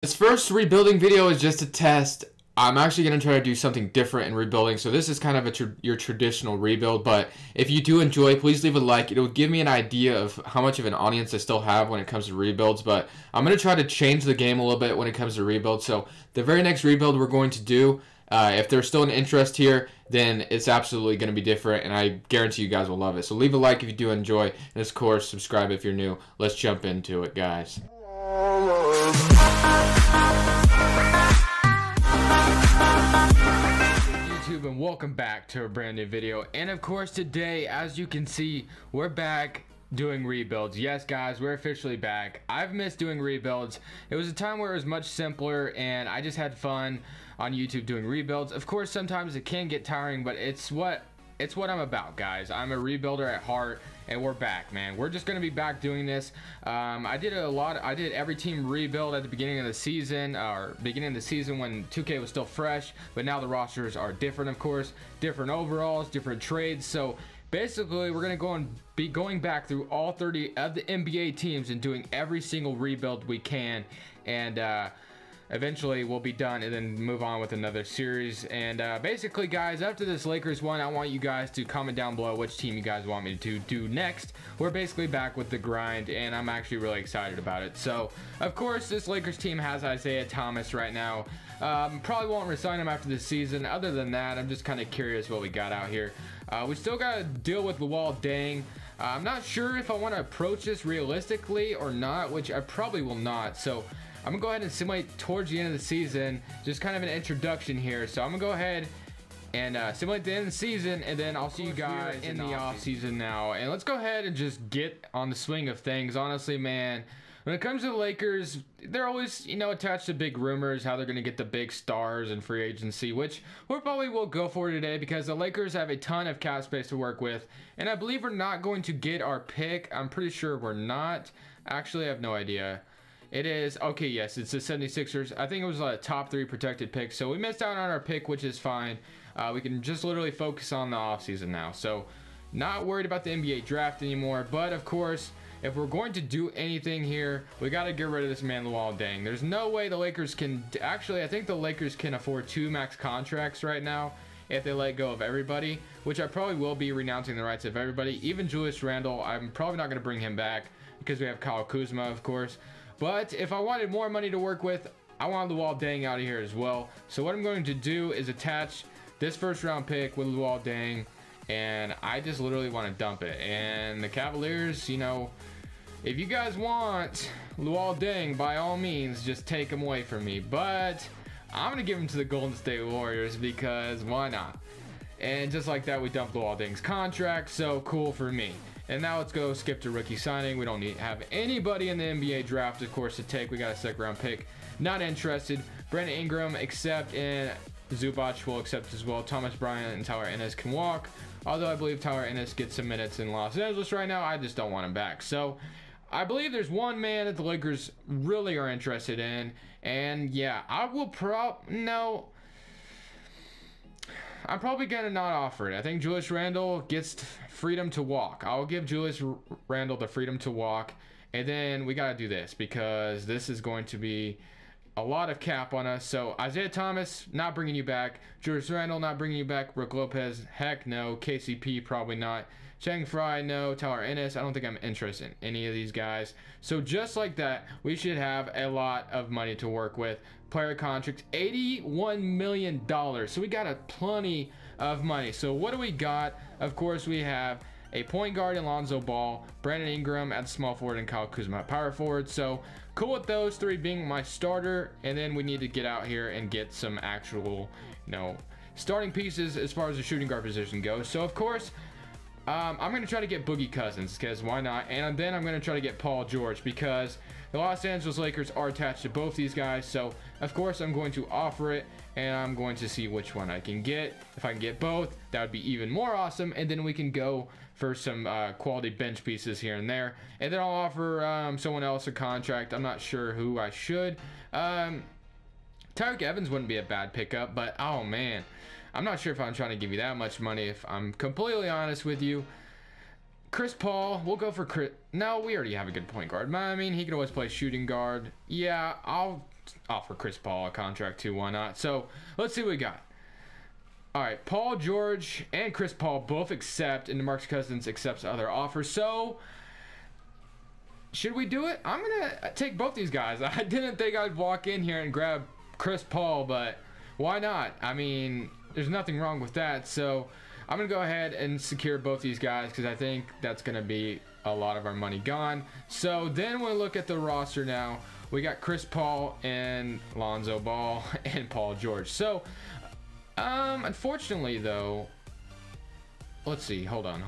This first rebuilding video is just a test. I'm actually going to try to do something different in rebuilding. So this is kind of your traditional rebuild, but if you do enjoy, please leave a like. It'll give me an idea of how much of an audience I still have when it comes to rebuilds, but I'm going to try to change the game a little bit when it comes to rebuild. So the very next rebuild we're going to do, if there's still an interest here, then it's absolutely going to be different, and I guarantee you guys will love it. So leave a like if you do enjoy, and of course, subscribe if you're new. Let's jump into it, guys. YouTube, and welcome back to a brand new video. And of course, today, as you can see, we're back doing rebuilds. Yes, guys, we're officially back. I've missed doing rebuilds. It was a time where it was much simpler, and I just had fun on YouTube doing rebuilds. Of course, sometimes it can get tiring, but it's what I'm about, guys. I'm a rebuilder at heart, and we're back, man. We're just gonna be back doing this. I did every team rebuild at the beginning of the season, when 2K was still fresh, but now the rosters are different, of course. Different overalls, different trades. So basically, we're gonna be going back through all 30 of the NBA teams and doing every single rebuild we can, and eventually we'll be done and then move on with another series. And basically, guys, after this Lakers one, I want you guys to comment down below which team you guys want me to do next. We're basically back with the grind, and I'm actually really excited about it. So of course, this Lakers team has Isaiah Thomas right now. Probably won't resign him after this season. Other than that, I'm just kind of curious what we got out here. We still got to deal with Luol Deng. I'm not sure if I want to approach this realistically or not, which I probably will not. So I'm gonna go ahead and simulate towards the end of the season, just kind of an introduction here. So I'm gonna go ahead and simulate the end of the season, and then I'll see you guys in the off season now. And let's go ahead and just get on the swing of things. Honestly, man, when it comes to the Lakers, they're always, attached to big rumors, how they're gonna get the big stars in free agency, which we probably will go for today because the Lakers have a ton of cap space to work with, and I believe we're not going to get our pick. I'm pretty sure we're not. Actually, I have no idea. It is, okay, yes, it's the 76ers. I think it was a top 3 protected pick, so we missed out on our pick, which is fine. We can just literally focus on the offseason now. So not worried about the NBA draft anymore, but of course, if we're going to do anything here, we got to get rid of this man, Luol Deng. There's no way the Lakers can, actually, I think the Lakers can afford 2 max contracts right now if they let go of everybody, which I probably will be renouncing the rights of everybody. Even Julius Randle, I'm probably not going to bring him back because we have Kyle Kuzma, of course. But if I wanted more money to work with, I want Luol Deng out of here as well. So what I'm going to do is attach this first round pick with Luol Deng, and I just literally want to dump it. And the Cavaliers, if you guys want Luol Deng, by all means, just take him away from me. But I'm going to give him to the Golden State Warriors because why not? And just like that, we dumped Luol Deng's contract, so cool for me. And now let's go skip to rookie signing. We don't have anybody in the NBA draft, of course, to take. We got a second round pick. Not interested. Brandon Ingram, accept, and Zubac will accept as well. Thomas Bryant and Tyler Ennis can walk. Although I believe Tyler Ennis gets some minutes in Los Angeles right now. I just don't want him back. So I believe there's one man that the Lakers really are interested in. And yeah, I will I'm probably going to not offer it. I think Julius Randle gets freedom to walk. I'll give Julius Randle the freedom to walk. And then we got to do this because this is going to be a lot of cap on us. So Isaiah Thomas, not bringing you back. Julius Randle, not bringing you back. Brook Lopez, heck no. KCP, probably not. Chang Fry, no. Tyler Ennis, I don't think I'm interested in any of these guys. So just like that, we should have a lot of money to work with. Player contracts, $81 million. So we got a plenty of money. So what do we got? Of course, we have a point guard in Lonzo Ball, Brandon Ingram at small forward, and Kyle Kuzma at power forward. So cool with those 3 being my starter. And then we need to get out here and get some actual, starting pieces as far as the shooting guard position goes. So of course, I'm going to try to get Boogie Cousins because why not? And then I'm going to try to get Paul George because the Los Angeles Lakers are attached to both these guys. So of course I'm going to offer it, and I'm going to see which one I can get. If I can get both, that would be even more awesome. And then we can go for some quality bench pieces here and there. And then I'll offer someone else a contract. I'm not sure who I should. Tyreek Evans wouldn't be a bad pickup, but oh man, I'm not sure if I'm trying to give you that much money, if I'm completely honest with you. Chris Paul, we'll go for Chris. No, we already have a good point guard. I mean, he can always play shooting guard. Yeah, I'll offer Chris Paul a contract too. Why not? So let's see what we got. All right, Paul George and Chris Paul both accept, and DeMarcus Cousins accepts other offers. So should we do it? I'm gonna take both these guys. I didn't think I'd walk in here and grab Chris Paul, but why not? I mean, there's nothing wrong with that. So I'm gonna go ahead and secure both these guys because I think that's gonna be a lot of our money gone. So then we'll look at the roster now. We got Chris Paul and Lonzo Ball and Paul George. So unfortunately though, let's see, hold up.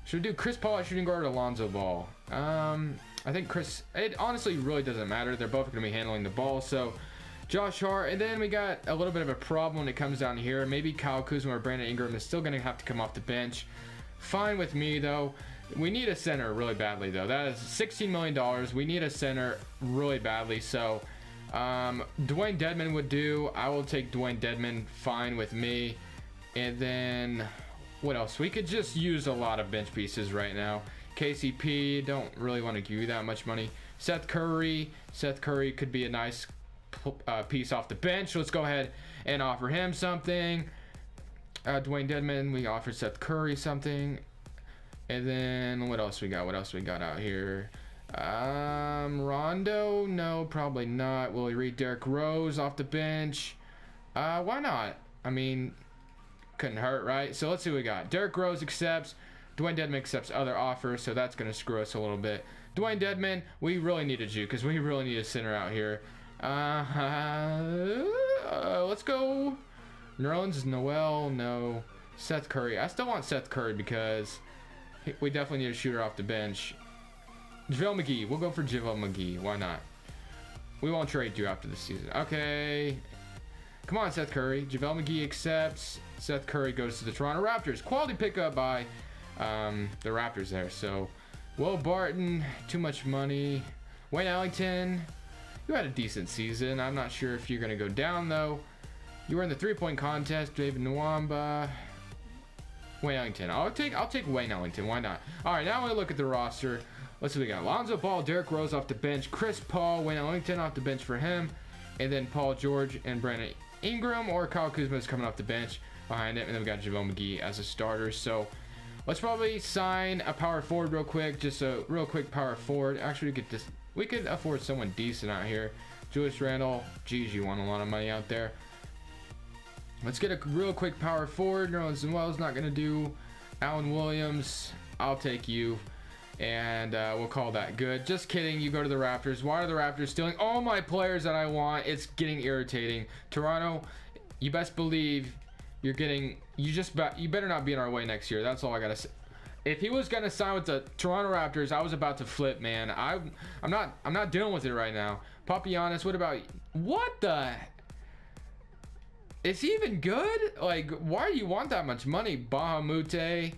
Should we do Chris Paul at shooting guard or Lonzo Ball? I think it honestly really doesn't matter. They're both going to be handling the ball. So Josh Hart, and then we got a little bit of a problem when it comes down here. Maybe Kyle Kuzma or Brandon Ingram is still going to have to come off the bench. Fine with me though. We need a center really badly though. That is $16 million. We need a center really badly. So Dwayne Dedmon would do. I will take Dwayne Dedmon. Fine with me. And then what else? We could just use a lot of bench pieces right now. KCP, don't really want to give you that much money. Seth Curry could be a nice piece off the bench. Let's go ahead and offer him something. Dwayne Dedmon, we offered Seth Curry something. And then what else we got? What else we got out here? Rondo, no, probably not. Will we read Derrick Rose off the bench? Why not? I mean, couldn't hurt, right? So let's see what we got. Derrick Rose accepts. Dwayne Dedmon accepts other offers, so that's going to screw us a little bit. Dwayne Dedmon, we really needed you because we really need a center out here. Let's go. Nerlens Noel, no. Seth Curry. I still want Seth Curry because we definitely need a shooter off the bench. JaVale McGee. We'll go for JaVale McGee. Why not? We won't trade you after the season. Okay. Come on, Seth Curry. JaVale McGee accepts. Seth Curry goes to the Toronto Raptors. Quality pickup by the Raptors there. So Will Barton, too much money. Wayne Ellington, you had a decent season. I'm not sure if you're going to go down though. You were in the three-point contest. David Nwamba. Wayne Ellington. I'll take Wayne Ellington. Why not? All right, now we look at the roster. Let's see what we got. Lonzo Ball, Derrick Rose off the bench. Chris Paul, Wayne Ellington off the bench for him. And then Paul George and Brandon Ingram or Kyle Kuzma is coming off the bench behind it. And then we got JaVale McGee as a starter. So let's probably sign a power forward real quick. Just a real quick power forward. Actually, we could afford someone decent out here. Julius Randle. Geez, you want a lot of money out there. Let's get a real quick power forward. Nerlens Noel's not going to do. Allen Williams, I'll take you. And we'll call that good. Just kidding. You go to the Raptors. Why are the Raptors stealing all my players that I want? It's getting irritating. Toronto, you best believe you're getting. You better not be in our way next year. That's all I gotta say. If he was gonna sign with the Toronto Raptors, I was about to flip, man. I'm not dealing with it right now. Papianis, what about? What the? Is he even good? Like, why do you want that much money? Bahamute.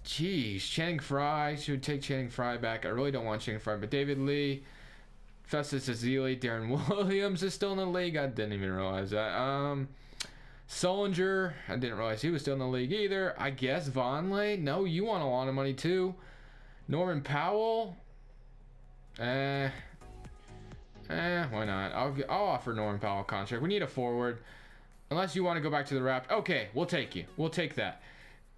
Jeez, Channing Frye. Should take Channing Frye back. I really don't want Channing Frye, but David Lee, Festus Ezeli, Darren Williams is still in the league. I didn't even realize that. Sullinger, I didn't realize he was still in the league either. I guess Vonleh. No, you want a lot of money too. Norman Powell. Why not? I'll offer Norman Powell a contract. We need a forward. Unless you want to go back to the Raptors. Okay, we'll take you. We'll take that.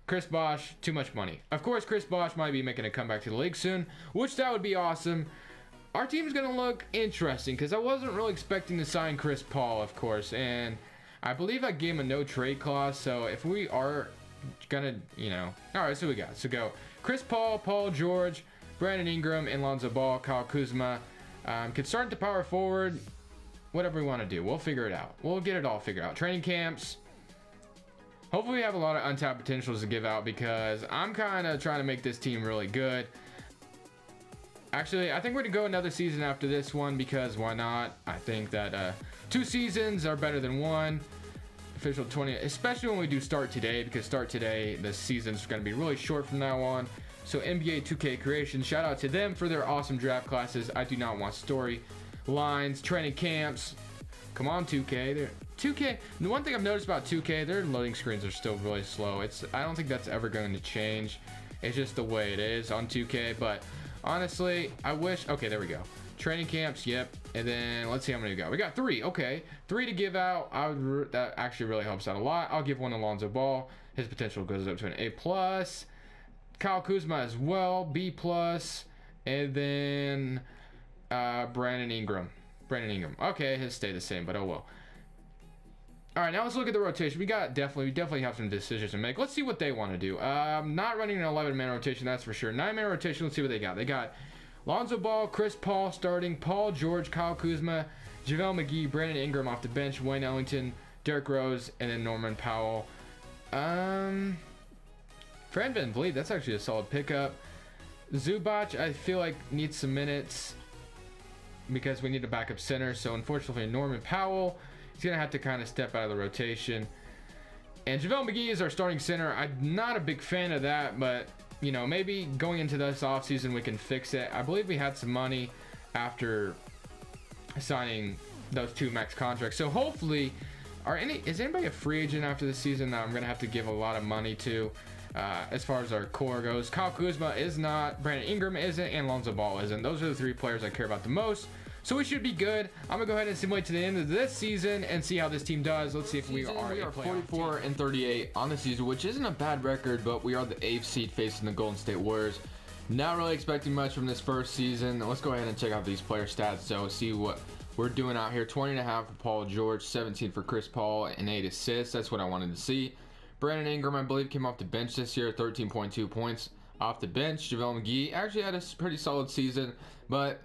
Chris Bosh, too much money. Of course, Chris Bosh might be making a comeback to the league soon, which that would be awesome. Our team's going to look interesting because I wasn't really expecting to sign Chris Paul, of course, and I believe I gave him a no trade clause, so if we are going to, you know. All right, so we got. So go Chris Paul, Paul George, Brandon Ingram, and Lonzo Ball, Kyle Kuzma. Could start to power forward, whatever we want to do. We'll figure it out. We'll get it all figured out. Training camps. Hopefully we have a lot of untapped potentials to give out because I'm kind of trying to make this team really good. Actually, I think we're going to go another season after this one because why not? I think that 2 seasons are better than 1. Official 20, especially when we do start today because start today, the season's going to be really short from now on. So NBA 2K Creation, shout out to them for their awesome draft classes. I do not want story lines, training camps. Come on, 2K. 2K, the one thing I've noticed about 2K, their loading screens are still really slow. I don't think that's ever going to change. It's just the way it is on 2K, but honestly, I wish, okay, there we go. Training camps, yep. And then let's see how many we got. We got 3. Okay, 3 to give out. That actually really helps out a lot. I'll give one to Lonzo Ball. His potential goes up to an A+. Kyle Kuzma as well, B+. And then Brandon Ingram. Okay, his stay the same, but oh well. All right, now let's look at the rotation. We definitely have some decisions to make. Let's see what they want to do. Not running an 11-man rotation, that's for sure. 9-man rotation. Let's see what they got. They got Lonzo Ball, Chris Paul starting, Paul George, Kyle Kuzma, JaVale McGee, Brandon Ingram off the bench, Wayne Ellington, Derrick Rose, and then Norman Powell. Fred VanVleet, that's actually a solid pickup. Zubac, I feel like needs some minutes because we need a backup center. So unfortunately, Norman Powell, he's gonna have to kind of step out of the rotation. And JaVale McGee is our starting center. I'm not a big fan of that, but you know, maybe going into this offseason we can fix it. I believe we had some money after signing those 2 max contracts. So hopefully, is anybody a free agent after the season that I'm gonna have to give a lot of money to? As far as our core goes, Kyle Kuzma is not, Brandon Ingram isn't, and Lonzo Ball isn't. Those are the 3 players I care about the most. So we should be good. I'm gonna go ahead and simulate to the end of this season and see how this team does. Let's see if we are 44 and 38 on the season, which isn't a bad record, but we are the 8th seed facing the Golden State Warriors. Not really expecting much from this first season. Let's go ahead and check out these player stats. So see what we're doing out here. 20.5 for Paul George, 17 for Chris Paul, and 8 assists. That's what I wanted to see. Brandon Ingram, I believe, came off the bench this year, 13.2 points off the bench. JaVale McGee actually had a pretty solid season, but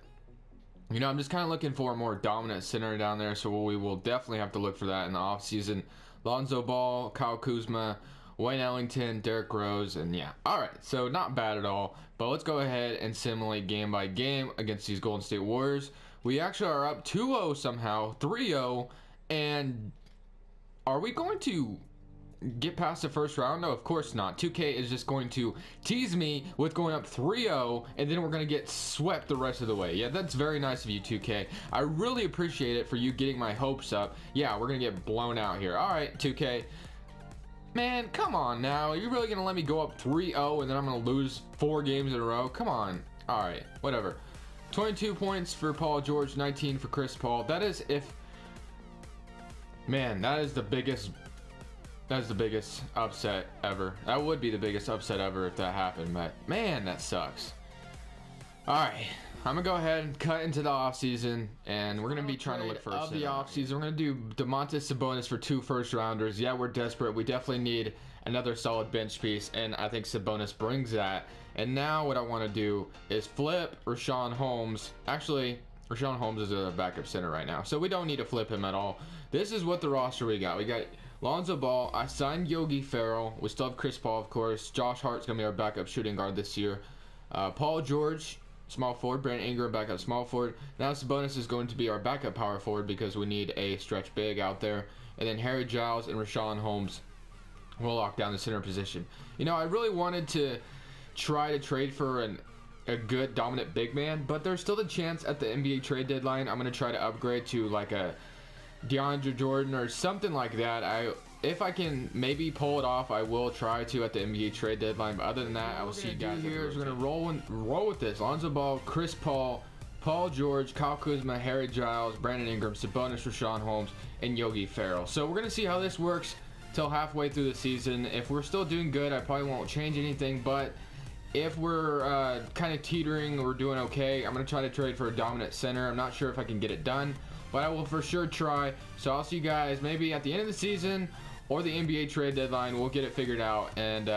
you know, I'm just kind of looking for a more dominant center down there, so we will definitely have to look for that in the offseason. Lonzo Ball, Kyle Kuzma, Wayne Ellington, Derrick Rose, and yeah. All right, so not bad at all, but let's go ahead and simulate game by game against these Golden State Warriors. We actually are up 2-0 somehow, 3-0, and are we going to get past the first round? No, of course not. 2K is just going to tease me with going up 3-0 and then we're going to get swept the rest of the way. Yeah, that's very nice of you, 2K. I really appreciate it for you getting my hopes up. Yeah, we're going to get blown out here. All right, 2K. Man, come on now. You're really going to let me go up 3-0 and then I'm going to lose 4 games in a row? Come on. All right, whatever. 22 points for Paul George, 19 for Chris Paul. That is if... Man, that is the biggest... That's the biggest upset ever. That would be the biggest upset ever if that happened, but man, that sucks. Alright, I'm gonna go ahead and cut into the offseason, and we're gonna be trying to look for the offseason. We're gonna do Domantas Sabonis for 2 first-rounders. Yeah, we're desperate. We definitely need another solid bench piece, and I think Sabonis brings that. And now what I want to do is flip Richaun Holmes. Actually, Richaun Holmes is a backup center right now, so we don't need to flip him at all. This is what the roster we got. We got Lonzo Ball. I signed Yogi Ferrell. We still have Chris Paul, of course. Josh Hart's going to be our backup shooting guard this year. Paul George, small forward. Brandon Ingram, backup small forward. Now Sabonis is going to be our backup power forward because we need a stretch big out there. And then Harry Giles and Richaun Holmes will lock down the center position. You know, I really wanted to try to trade for a good dominant big man, but there's still the chance at the NBA trade deadline I'm going to try to upgrade to like a DeAndre Jordan or something like that. If I can maybe pull it off, I will try to at the NBA trade deadline. But other than that, I will see you guys here. We're gonna roll with this. Lonzo Ball, Chris Paul, Paul George, Kyle Kuzma, Harry Giles, Brandon Ingram, Sabonis, Richaun Holmes, and Yogi Ferrell. So we're gonna see how this works till halfway through the season. If we're still doing good, I probably won't change anything. But if we're kind of teetering, we're doing okay, I'm gonna try to trade for a dominant center. I'm not sure if I can get it done, but I will for sure try. So I'll see you guys maybe at the end of the season or the NBA trade deadline. We'll get it figured out, and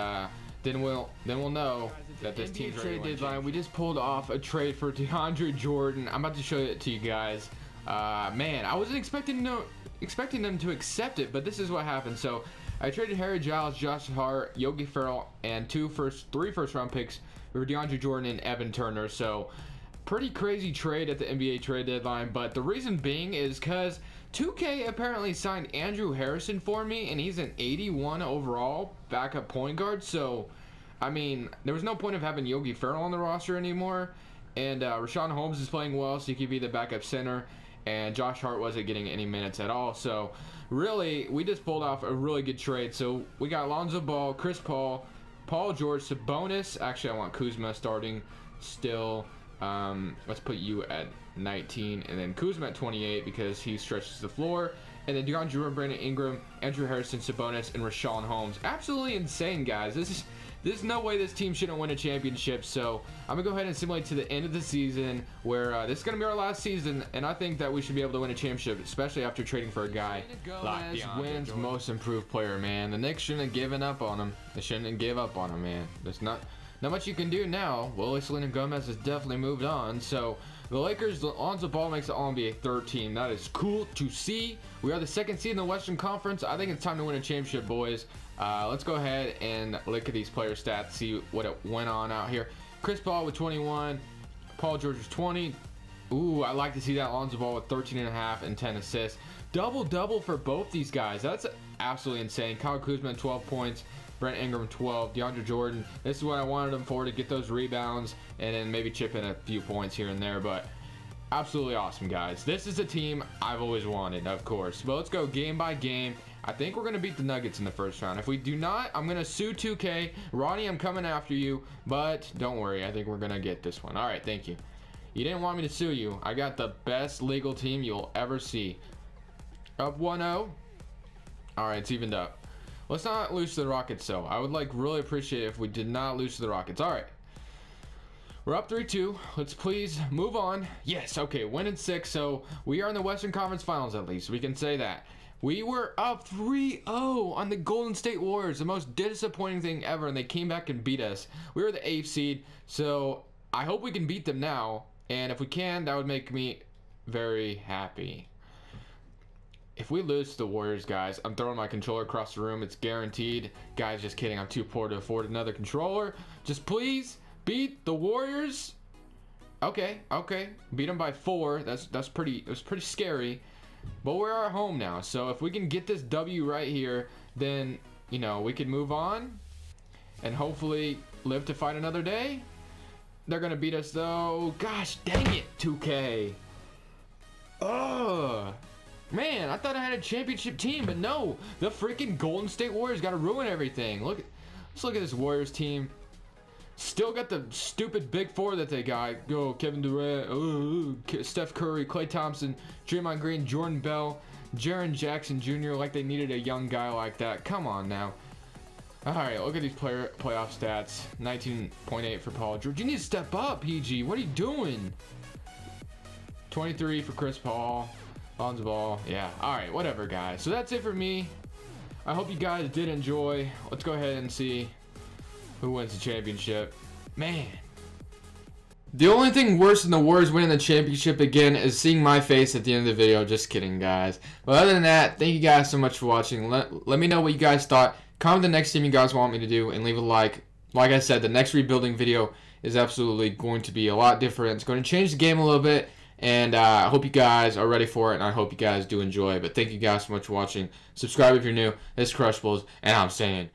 then we'll know that this team's ready. Trade deadline, we just pulled off a trade for DeAndre Jordan. I'm about to show it to you guys. Man, I wasn't expecting them to accept it, but this is what happened. So I traded Harry Giles, Josh Hart, Yogi Ferrell, and 3 first round picks for DeAndre Jordan and Evan Turner. So pretty crazy trade at the NBA trade deadline, but the reason being is because 2K apparently signed Andrew Harrison for me, and he's an 81 overall backup point guard. So I mean, there was no point of having Yogi Ferrell on the roster anymore, and Richaun Holmes is playing well, so he could be the backup center, and Josh Hart wasn't getting any minutes at all. So really, we just pulled off a really good trade. So we got Lonzo Ball, Chris Paul, Paul George, Sabonis. Actually, I want Kuzma starting still. Let's put you at 19, and then Kuzma at 28 because he stretches the floor. And then DeAndre Jordan, Brandon Ingram, Andrew Harrison, Sabonis, and Rashawn Holmes. Absolutely insane, guys. There's no way this team shouldn't win a championship. So I'm gonna go ahead and simulate to the end of the season, where this is gonna be our last season, and I think that we should be able to win a championship, especially after trading for a guy like wins Most Improved Player. Man, the Knicks shouldn't have given up on him. They shouldn't have gave up on him, man. There's not much you can do now. Willie Selena Gomez has definitely moved on. So the Lakers, Lonzo Ball makes the All-NBA third team. That is cool to see. We are the second seed in the Western Conference. I think it's time to win a championship, boys. Let's go ahead and look at these player stats, see what it went on out here. Chris Paul with 21, Paul George with 20. Ooh, I like to see that. Lonzo Ball with 13.5 and 10 assists. Double-double for both these guys. That's absolutely insane. Kyle Kuzma 12 points. Brent Ingram 12, DeAndre Jordan. This is what I wanted him for, to get those rebounds and then maybe chip in a few points here and there. But absolutely awesome, guys. This is a team I've always wanted, of course. But let's go game by game. I think we're going to beat the Nuggets in the first round. If we do not, I'm going to sue 2K. Ronnie, I'm coming after you. But don't worry, I think we're going to get this one. All right, thank you. You didn't want me to sue you. I got the best legal team you'll ever see. Up 1-0. All right, it's evened up. Let's not lose to the Rockets, though. I would really appreciate it if we did not lose to the Rockets. All right. We're up 3-2. Let's please move on. Yes, okay, win in 6, so we are in the Western Conference Finals at least. We can say that. We were up 3-0 on the Golden State Warriors, the most disappointing thing ever, and they came back and beat us. We were the 8th seed, so I hope we can beat them now, and if we can, that would make me very happy. If we lose to the Warriors, guys, I'm throwing my controller across the room. It's guaranteed. Guys, just kidding. I'm too poor to afford another controller. Just please beat the Warriors. Okay. Beat them by 4. It was pretty scary. But we're at home now. So if we can get this W right here, then, you know, we can move on and hopefully live to fight another day. They're going to beat us, though. Gosh, dang it, 2K. Ugh. Man, I thought I had a championship team, but no. The freaking Golden State Warriors got to ruin everything. Let's look at this Warriors team. Still got the stupid big 4 that they got. Go Kevin Durant, Steph Curry, Klay Thompson, Draymond Green, Jordan Bell, Jaren Jackson Jr. Like they needed a young guy like that. Come on now. All right, look at these playoff stats. 19.8 for Paul George. You need to step up, PG. What are you doing? 23 for Chris Paul. Lonzo Ball, yeah. All right, whatever, guys. So that's it for me. I hope you guys did enjoy. Let's go ahead and see who wins the championship. Man. The only thing worse than the Warriors winning the championship again is seeing my face at the end of the video. Just kidding, guys. But other than that, thank you guys so much for watching. Let me know what you guys thought. Comment the next team you guys want me to do and leave a like. Like I said, the next rebuilding video is absolutely going to be a lot different. It's going to change the game a little bit. And I hope you guys are ready for it, and I hope you guys do enjoy. But thank you guys so much for watching. Subscribe if you're new. It's Crushables, and I'm saying